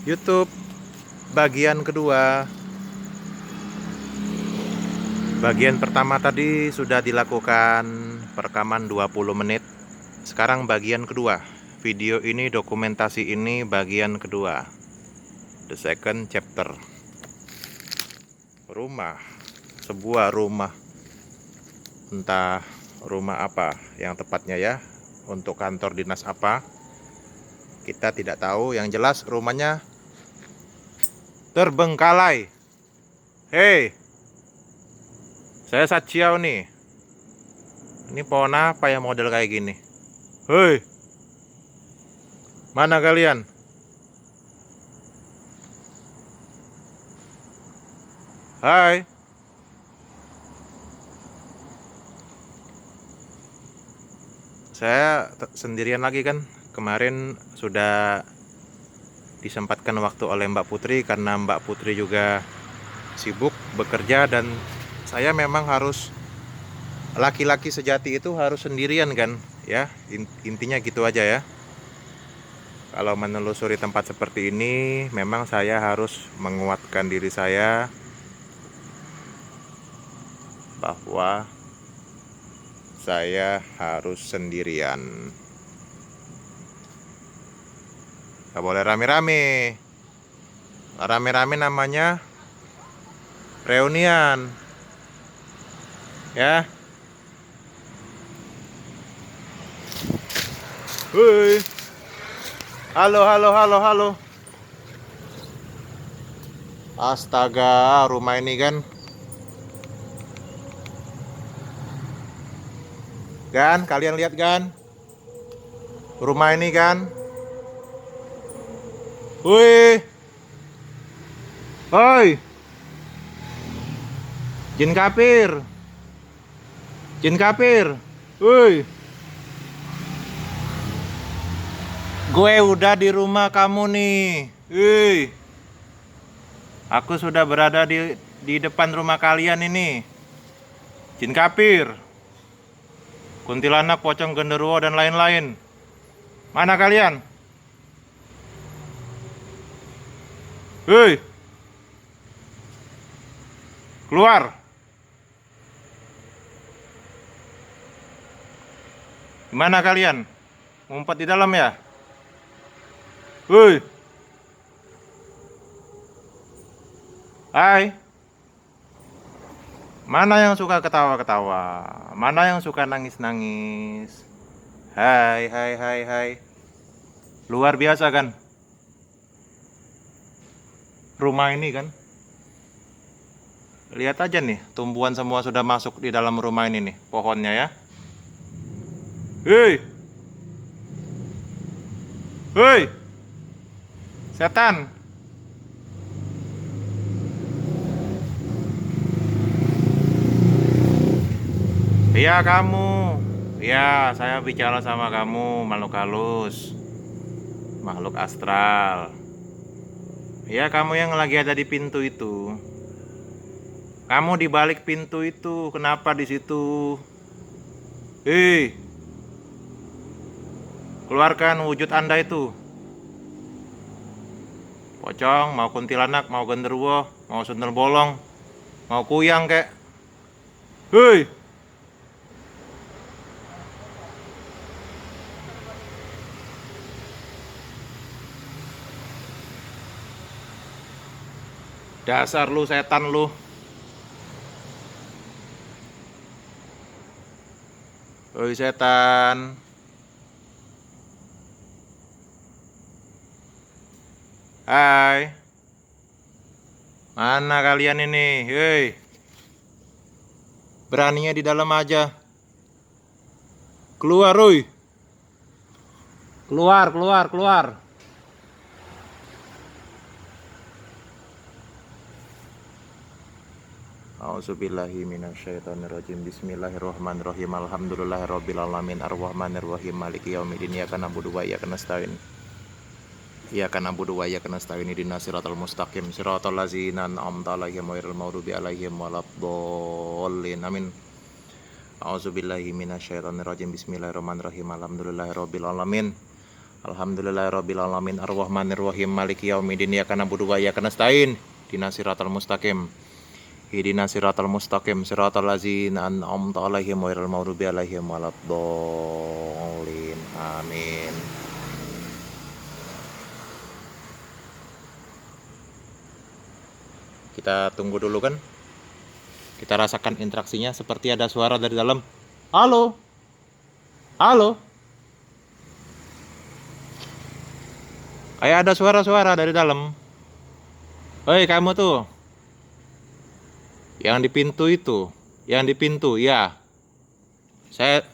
YouTube bagian kedua. Bagian pertama tadi sudah dilakukan perekaman 20 menit. Sekarang bagian kedua. Video ini, dokumentasi ini bagian kedua. The second chapter. Rumah. Sebuah rumah. Entah rumah apa yang tepatnya ya. Untuk kantor dinas apa, kita tidak tahu. Yang jelas rumahnya terbengkalai. Hei, saya Sachiao nih. Ini pohon apa ya model kayak gini? Hei, mana kalian? Hai. Saya sendirian lagi kan. Kemarin sudah disempatkan waktu oleh Mbak Putri karena Mbak Putri juga sibuk bekerja, dan saya memang harus, laki-laki sejati itu harus sendirian kan ya. Intinya gitu aja ya. Kalau menelusuri tempat seperti ini memang saya harus menguatkan diri saya bahwa saya harus sendirian. Gak boleh rame-rame. Rame-rame namanya reunian. Ya. Hei. Halo, halo, halo, halo. Astaga, rumah ini kan. Kan, kalian lihat kan? Rumah ini kan. Wih. Hoi. Jin kafir. Jin kafir. Wih. Gue udah di rumah kamu nih. Wih. Aku sudah berada di depan rumah kalian ini. Jin kafir, kuntilanak, pocong, genderuwo, dan lain-lain. Mana kalian? Hei, keluar. Gimana kalian? Ngumpet di dalam ya? Hei. Hai. Mana yang suka ketawa-ketawa? Mana yang suka nangis-nangis? Hai, hai, hai, hai. Luar biasa kan? Rumah ini kan? Lihat aja nih, tumbuhan semua sudah masuk di dalam rumah ini nih, pohonnya ya. Hei. Hei. Setan. Iya kamu. Iya, saya bicara sama kamu, makhluk halus, makhluk astral. Iya, kamu yang lagi ada di pintu itu. Kamu di balik pintu itu, kenapa di situ? Hei, keluarkan wujud Anda itu. Pocong, mau kuntilanak, mau genderuwo, mau sundel bolong, mau kuyang kek. Hei. Dasar lu setan lu. Oi setan. Hai. Mana kalian ini? Hei. Beraninya di dalam aja. Keluar, oi. Keluar, keluar, keluar. A'udzubillahi minasyaitonirrajim. Bismillahirrahmanirrahim. Alhamdulillahirabbil alamin arrahmanirrahim maliki yaumiddin. Iyyaka na'budu wa iyyaka nasta'in. Iyyaka na'budu wa iyyaka nasta'in. Ihdinas siratal mustaqim. Siratal ladzina an'amta 'alaihim ghairil maghdubi 'alaihim waladdallin. Amin. A'udzubillahi minasyaitonirrajim. Bismillahirrahmanirrahim. Alhamdulillahirabbil alamin Alhamdulillahirabbil alamin arrahmanirrahim maliki yaumiddin iyyaka na'budu wa iyyaka nasta'in ihdinas siratal mustaqim siratal ladzina an'amta 'alaihim ghairil maghdubi 'alaihim waladdallin amin. Kita tunggu dulu kan, kita rasakan interaksinya. Seperti ada suara dari dalam. Halo, halo, kayak ada suara-suara dari dalam. Hei kamu tuh, yang di pintu itu, yang di pintu ya. Saya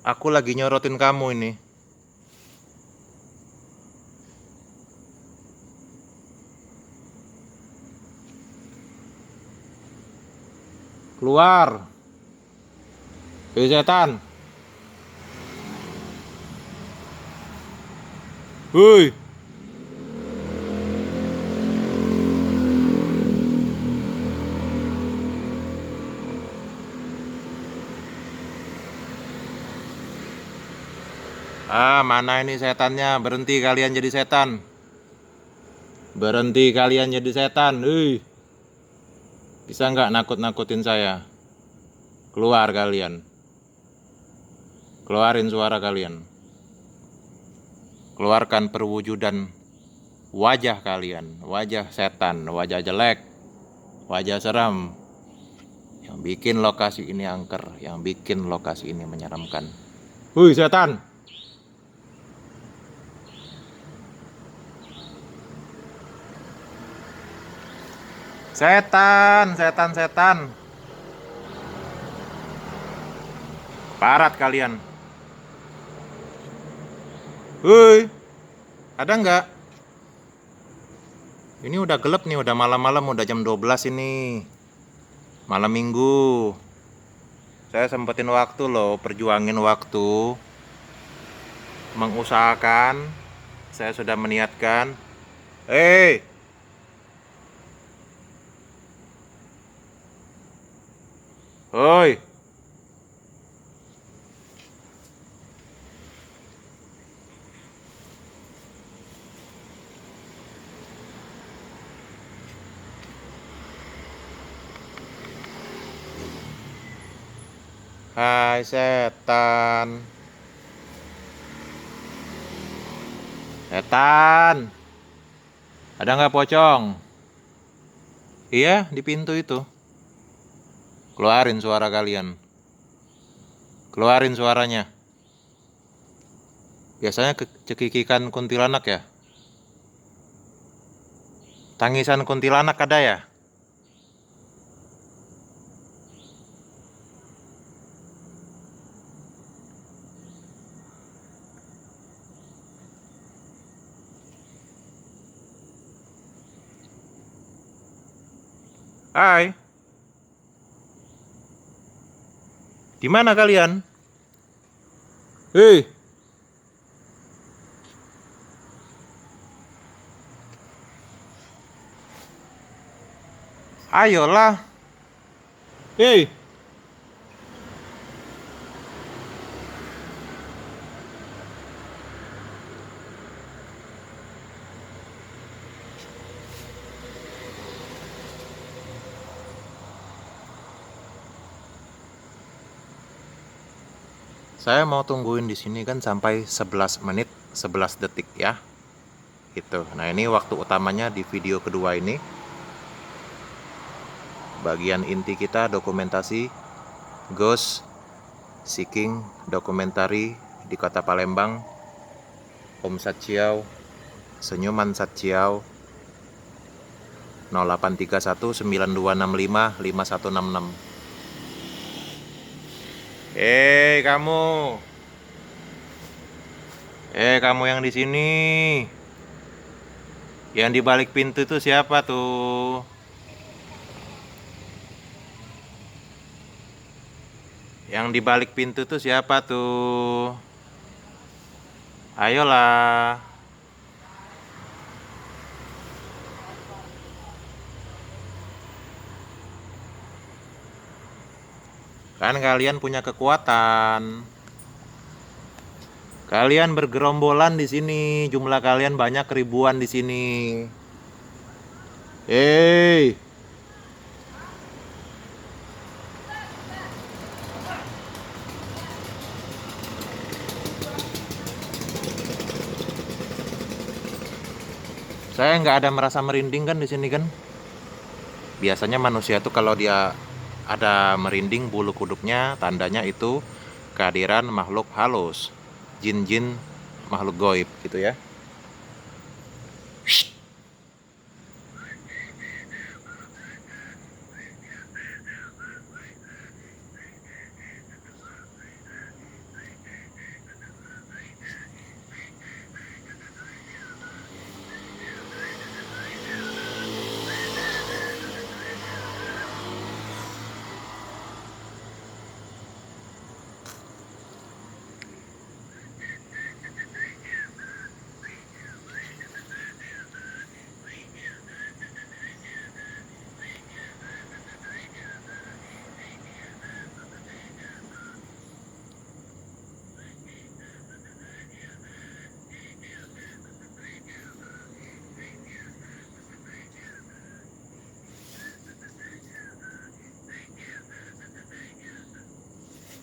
aku lagi nyorotin kamu ini. Keluar. Hei setan. Hei. Mana ini setannya? Berhenti kalian jadi setan. Berhenti kalian jadi setan. Bisa nggak nakut-nakutin saya? Keluar kalian. Keluarin suara kalian. Keluarkan perwujudan wajah kalian. Wajah setan, wajah jelek, wajah seram, yang bikin lokasi ini angker, yang bikin lokasi ini menyeramkan. Woi setan. Setan. Parat kalian. Woi, ada nggak? Ini udah gelap nih, udah malam-malam, udah jam 12 ini. Malam minggu. Saya sempetin waktu loh, perjuangin waktu. Mengusahakan, saya sudah meniatkan. Hoi. Hai setan. Setan. Ada nggak pocong? Iya, di pintu itu. Keluarin suara kalian. Keluarin suaranya. Biasanya cekikikan kuntilanak ya? Tangisan kuntilanak ada ya? Hai. Di mana kalian? Hei. Ayolah. Hei. Saya mau tungguin di sini kan sampai 11 menit 11 detik ya. Gitu. Nah, ini waktu utamanya di video kedua ini. Bagian inti kita dokumentasi ghost seeking dokumentari di kota Palembang. Om Satsiau, Senyuman Satsiau, 0831 9265 5166. Kamu. Kamu yang di sini. Yang di balik pintu itu siapa tuh? Yang di balik pintu tuh siapa tuh? Ayolah. Kan kalian punya kekuatan. Kalian bergerombolan di sini, jumlah kalian banyak, ribuan di sini. Hei, saya nggak ada merasa merinding kan di sini kan. Biasanya manusia tuh kalau dia ada merinding bulu kuduknya, tandanya itu kehadiran makhluk halus, jin-jin, makhluk goib gitu ya.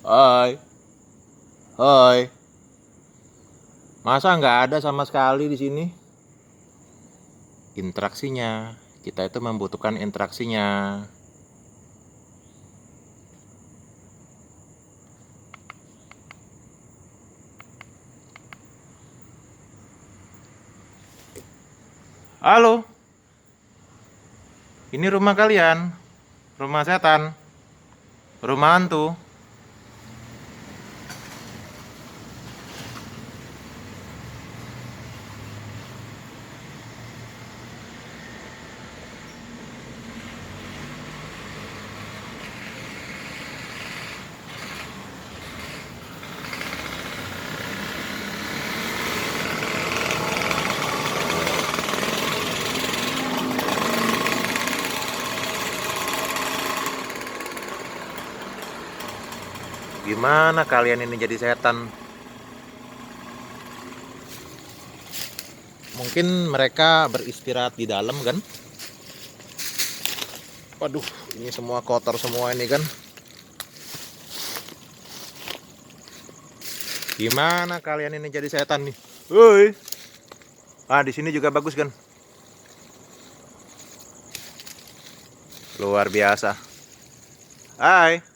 Hai, hai. Masa nggak ada sama sekali di sini? Interaksinya, kita itu membutuhkan interaksinya. Halo, ini rumah kalian, rumah setan, rumah hantu. Gimana kalian ini jadi setan? Mungkin mereka beristirahat di dalam kan? Waduh, ini semua kotor semua ini kan? Gimana kalian ini jadi setan nih? Woi. Ah, di sini juga bagus kan? Luar biasa. Hai.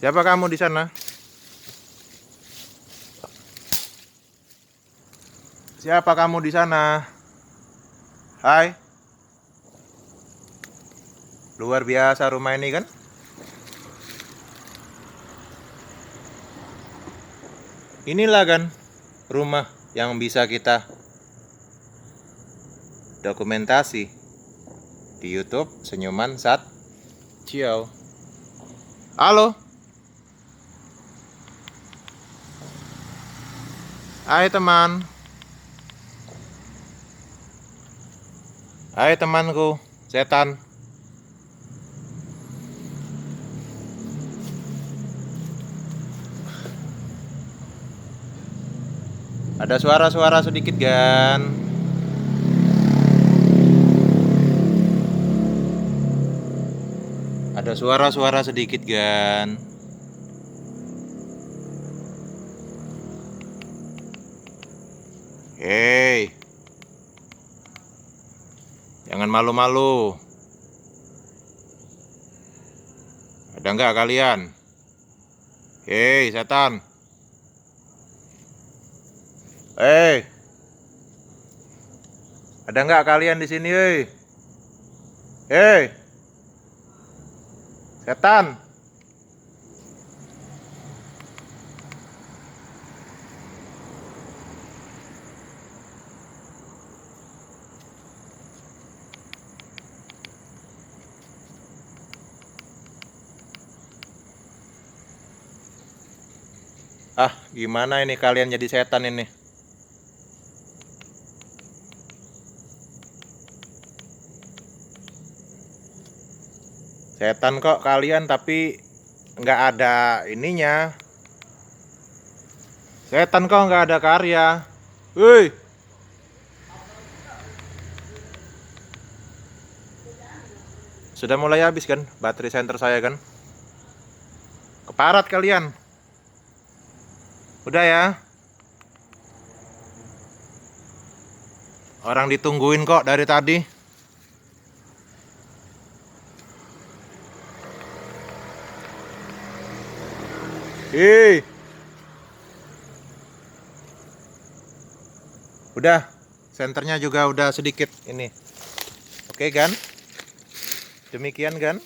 Siapa kamu di sana? Siapa kamu di sana? Hai. Luar biasa rumah ini kan? Inilah kan rumah yang bisa kita dokumentasi di YouTube Senyuman Sat Ciao. Halo. Hai teman. Hai temanku, setan. Ada suara-suara sedikit kan? Ada suara-suara sedikit kan? Hei, jangan malu-malu. Ada nggak kalian? Hei, setan. Hei, ada nggak kalian di sini? Hei, hei, setan. Ah, gimana ini kalian jadi setan ini? Setan kok kalian, tapi nggak ada ininya. Setan kok nggak ada karya. Woi, sudah mulai habis kan baterai senter saya kan? Keparat kalian. Udah ya. Orang ditungguin kok dari tadi. Udah, senternya juga udah sedikit ini. Oke kan? Demikian kan?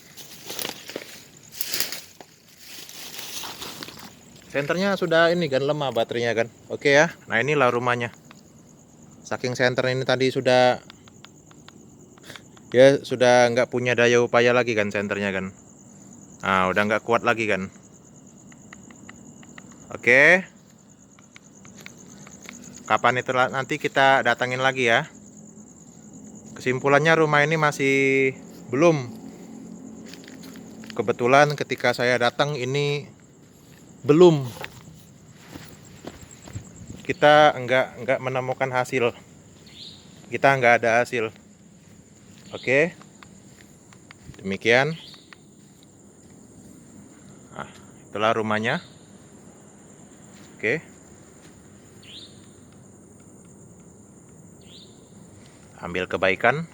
Senternya sudah ini kan, lemah baterainya kan. Oke ya. Nah, inilah rumahnya. Saking senter ini tadi sudah nggak punya daya upaya lagi kan senternya kan. Nah, udah nggak kuat lagi kan. Oke. Kapan itu nanti kita datangin lagi ya. Kesimpulannya rumah ini masih belum. Kebetulan ketika saya datang ini belum. Kita nggak menemukan hasil. Kita nggak ada hasil. Oke. Demikian. Nah, itulah rumahnya. Oke. Ambil kebaikan.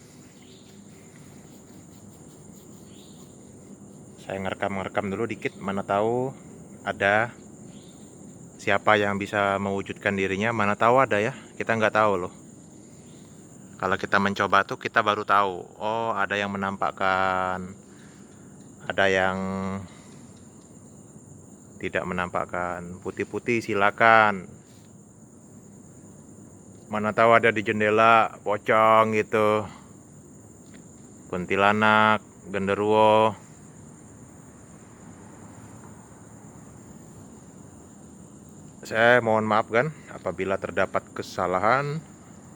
Saya ngerekam dulu dikit, mana tahu ada siapa yang bisa mewujudkan dirinya, mana tahu ada ya, kita nggak tahu loh. Kalau kita mencoba tuh kita baru tahu, oh ada yang menampakkan, ada yang tidak menampakkan. Putih-putih silakan. Mana tahu ada di jendela pocong gitu, kuntilanak, genderuwo. Saya mohon maaf kan apabila terdapat kesalahan,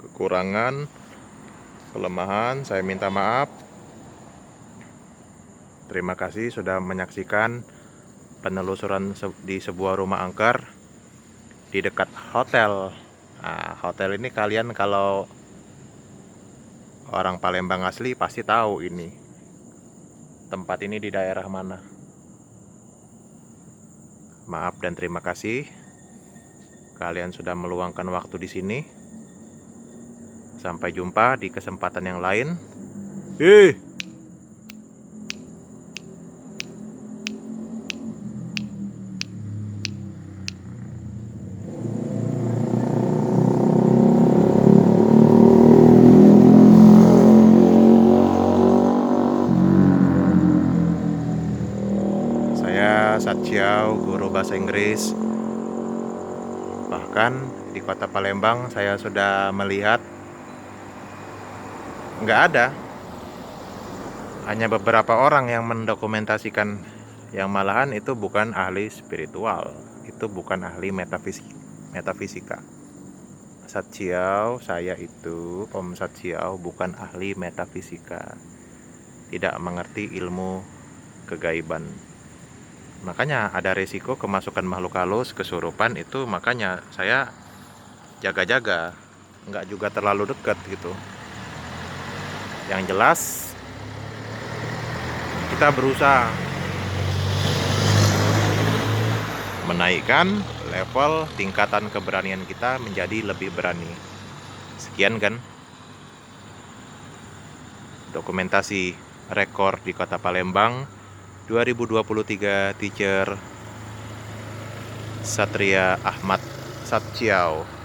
kekurangan, kelemahan. Saya minta maaf. Terima kasih sudah menyaksikan penelusuran di sebuah rumah angker di dekat hotel. Nah, hotel ini kalian kalau orang Palembang asli pasti tahu ini. Tempat ini di daerah mana. Maaf dan terima kasih. Kalian sudah meluangkan waktu di sini. Sampai jumpa di kesempatan yang lain. Saya Satchiao, guru bahasa Inggris. Bahkan di kota Palembang saya sudah melihat nggak ada, hanya beberapa orang yang mendokumentasikan, yang malahan itu bukan ahli spiritual, itu bukan ahli metafisika. Satchiao, saya itu Om Satchiao bukan ahli metafisika, tidak mengerti ilmu kegaiban. Makanya ada resiko kemasukan makhluk halus, kesurupan itu, makanya saya jaga-jaga, nggak juga terlalu dekat gitu. Yang jelas kita berusaha menaikkan level tingkatan keberanian kita menjadi lebih berani. Sekian kan dokumentasi rekor di kota Palembang 2023, teacher Satria Ahmad Satchiao.